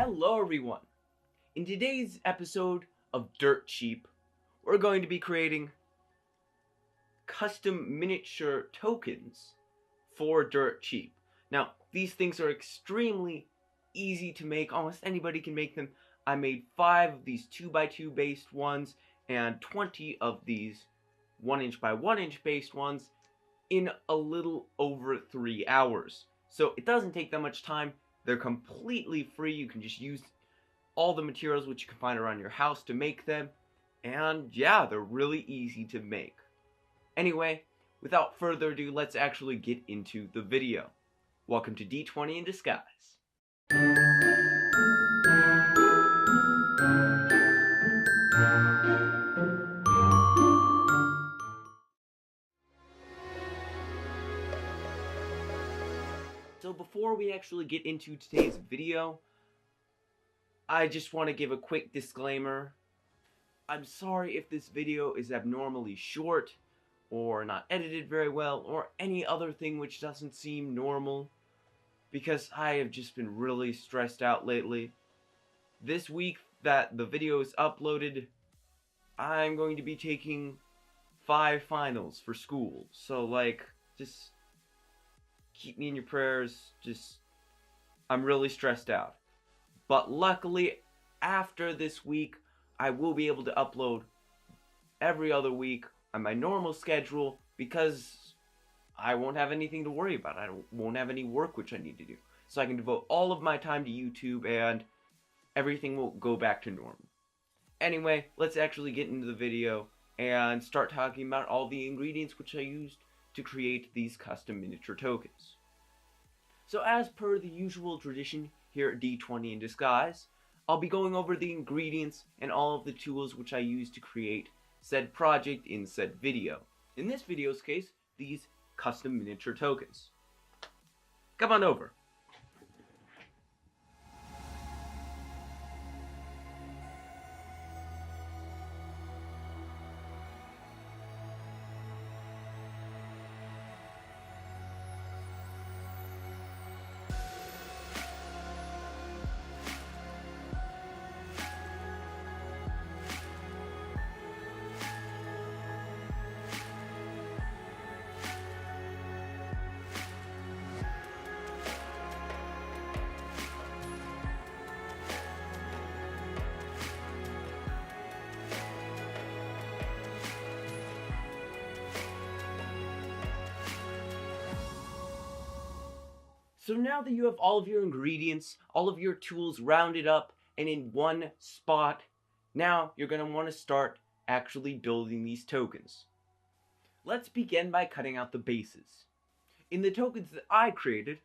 Hello everyone! In today's episode of Dirt Cheap, we're going to be creating custom miniature tokens for Dirt Cheap. Now, these things are extremely easy to make. Almost anybody can make them. I made 5 of these 2x2 based ones and 20 of these 1" by 1" based ones in a little over 3 hours. So it doesn't take that much time. They're completely free. You can just use all the materials which you can find around your house to make them. And yeah, they're really easy to make. Anyway, without further ado, let's actually get into the video. Welcome to D20 in Disguise. So before we actually get into today's video, I just want to give a quick disclaimer. I'm sorry if this video is abnormally short, or not edited very well, or any other thing which doesn't seem normal, because I have just been really stressed out lately. This week that the video is uploaded, I'm going to be taking 5 finals for school, so just keep me in your prayers. I'm really stressed out. But luckily, after this week, I will be able to upload every other week on my normal schedule because I won't have anything to worry about. I won't have any work which I need to do. So I can devote all of my time to YouTube and everything will go back to normal. Anyway, let's actually get into the video and start talking about all the ingredients which I used to create these custom miniature tokens. So as per the usual tradition here at D20 in Disguise, I'll be going over the ingredients and all of the tools which I used to create said project in said video. In this video's case, these custom miniature tokens. Come on over. So now that you have all of your ingredients, all of your tools rounded up and in one spot, now you're going to want to start actually building these tokens. Let's begin by cutting out the bases. In the tokens that I created,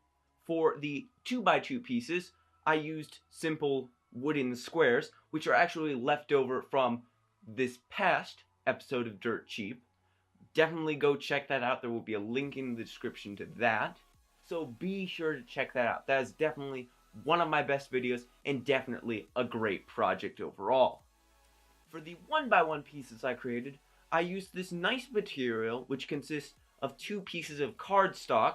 for the 2x2 pieces, I used simple wooden squares, which are actually left over from this past episode of Dirt Cheap. Definitely go check that out. There will be a link in the description to that. So be sure to check that out. That is definitely one of my best videos and definitely a great project overall. For the 1x1 pieces I created, I used this nice material which consists of 2 pieces of cardstock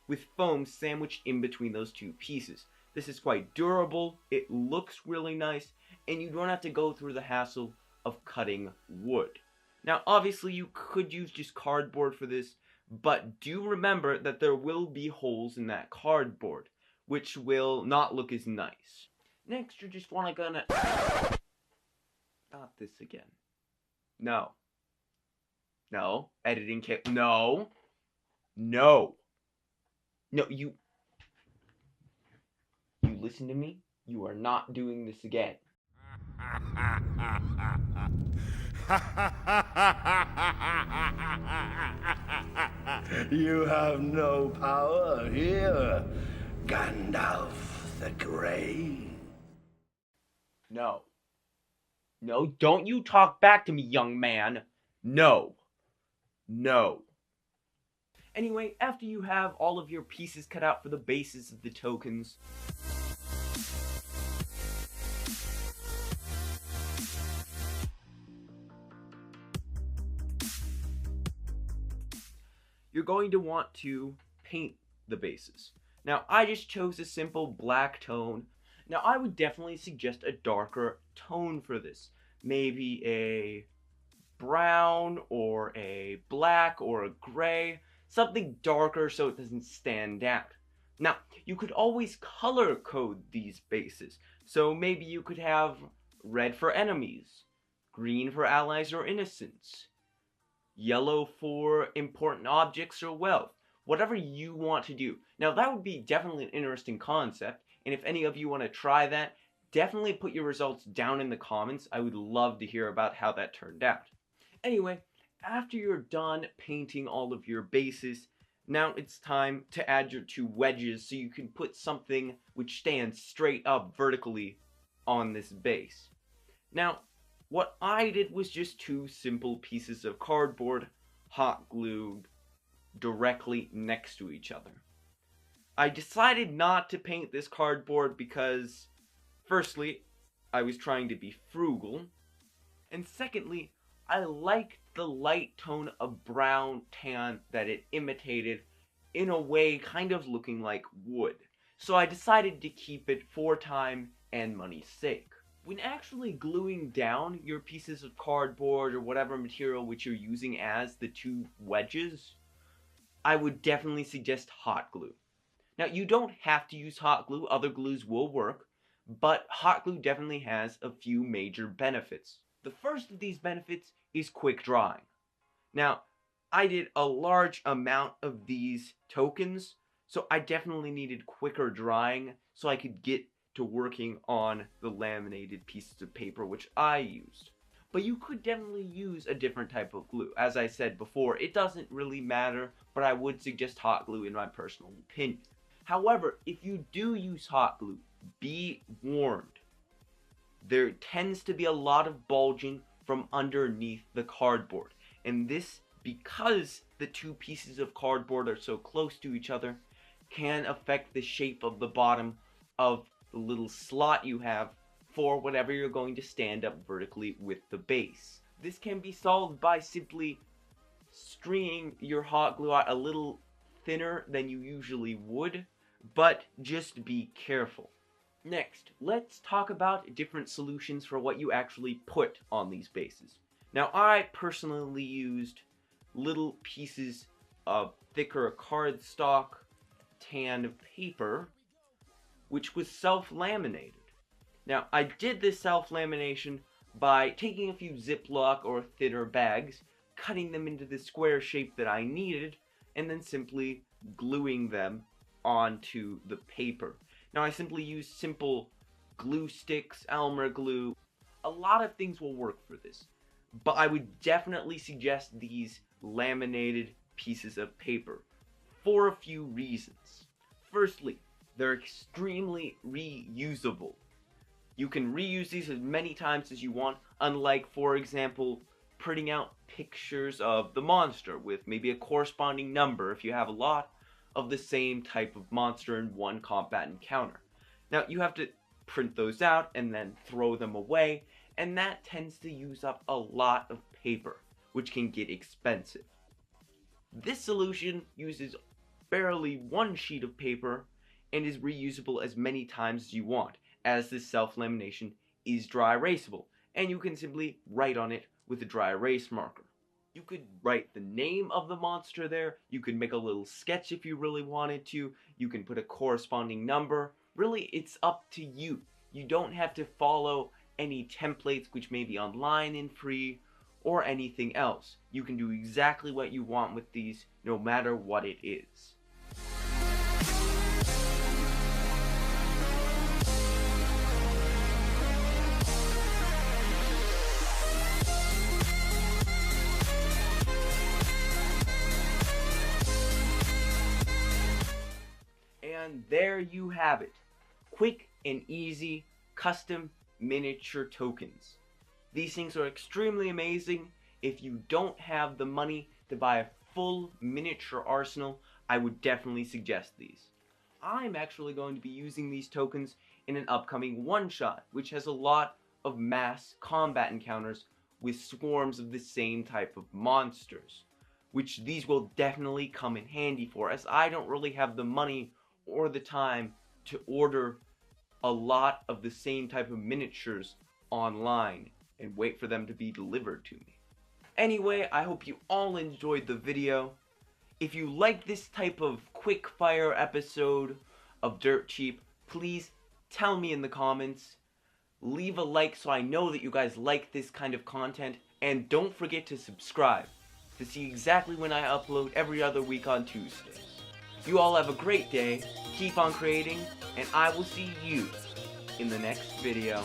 with foam sandwiched in between those 2 pieces. This is quite durable, it looks really nice, and you don't have to go through the hassle of cutting wood. Now obviously you could use just cardboard for this, but do remember that there will be holes in that cardboard, which will not look as nice. Next, you just want to Not this again. No. No. Editing kit. No. No. No, you listen to me? You are not doing this again. You have no power here, Gandalf the Grey. No. No, don't you talk back to me, young man. No. No. Anyway, after you have all of your pieces cut out for the bases of the tokens, you're going to want to paint the bases. Now, I just chose a simple black tone. Now, I would definitely suggest a darker tone for this. Maybe a brown or a black or a gray, something darker so it doesn't stand out. Now, you could always color code these bases. So maybe you could have red for enemies, green for allies or innocents, yellow for important objects or wealth, whatever you want to do. Now, that would be definitely an interesting concept, and if any of you want to try that, definitely put your results down in the comments. I would love to hear about how that turned out. Anyway, after you're done painting all of your bases, now it's time to add your two wedges so you can put something which stands straight up vertically on this base. Now, what I did was just two simple pieces of cardboard hot glued directly next to each other. I decided not to paint this cardboard because, firstly, I was trying to be frugal, and secondly, I liked the light tone of brown tan that it imitated, in a way kind of looking like wood. So I decided to keep it for time and money's sake. When actually gluing down your pieces of cardboard or whatever material which you're using as the two wedges, I would definitely suggest hot glue. Now, you don't have to use hot glue, other glues will work, but hot glue definitely has a few major benefits. The first of these benefits is quick drying. Now, I did a large amount of these tokens, so I definitely needed quicker drying so I could get to working on the laminated pieces of paper which I used. But you could definitely use a different type of glue. As I said before, it doesn't really matter, but I would suggest hot glue in my personal opinion. However, if you do use hot glue, be warned. There tends to be a lot of bulging from underneath the cardboard, and this, because the two pieces of cardboard are so close to each other, can affect the shape of the bottom of the little slot you have for whatever you're going to stand up vertically with the base. This can be solved by simply stringing your hot glue out a little thinner than you usually would, but just be careful. Next, let's talk about different solutions for what you actually put on these bases. Now, I personally used little pieces of thicker cardstock tan paper, which was self-laminated. Now, I did this self-lamination by taking a few Ziploc or thinner bags, cutting them into the square shape that I needed, and then simply gluing them onto the paper. Now, I simply use simple glue sticks, Elmer glue. A lot of things will work for this, but I would definitely suggest these laminated pieces of paper for a few reasons. Firstly, they're extremely reusable. You can reuse these as many times as you want, unlike, for example, printing out pictures of the monster with maybe a corresponding number if you have a lot of the same type of monster in one combat encounter. Now, you have to print those out and then throw them away, and that tends to use up a lot of paper, which can get expensive. This solution uses barely one sheet of paper and is reusable as many times as you want, as this self-lamination is dry erasable, and you can simply write on it with a dry erase marker. You could write the name of the monster there, you could make a little sketch if you really wanted to, you can put a corresponding number. Really, it's up to you. You don't have to follow any templates which may be online and free, or anything else. You can do exactly what you want with these, no matter what it is. And there you have it. Quick and easy custom miniature tokens. These things are extremely amazing. If you don't have the money to buy a full miniature arsenal, I would definitely suggest these. I'm actually going to be using these tokens in an upcoming one-shot, which has a lot of mass combat encounters with swarms of the same type of monsters, which these will definitely come in handy for, as I don't really have the money or the time to order a lot of the same type of miniatures online and wait for them to be delivered to me. Anyway, I hope you all enjoyed the video. If you like this type of quick fire episode of Dirt Cheap, please tell me in the comments. Leave a like so I know that you guys like this kind of content, and don't forget to subscribe to see exactly when I upload every other week on Tuesdays. You all have a great day, keep on creating, and I will see you in the next video.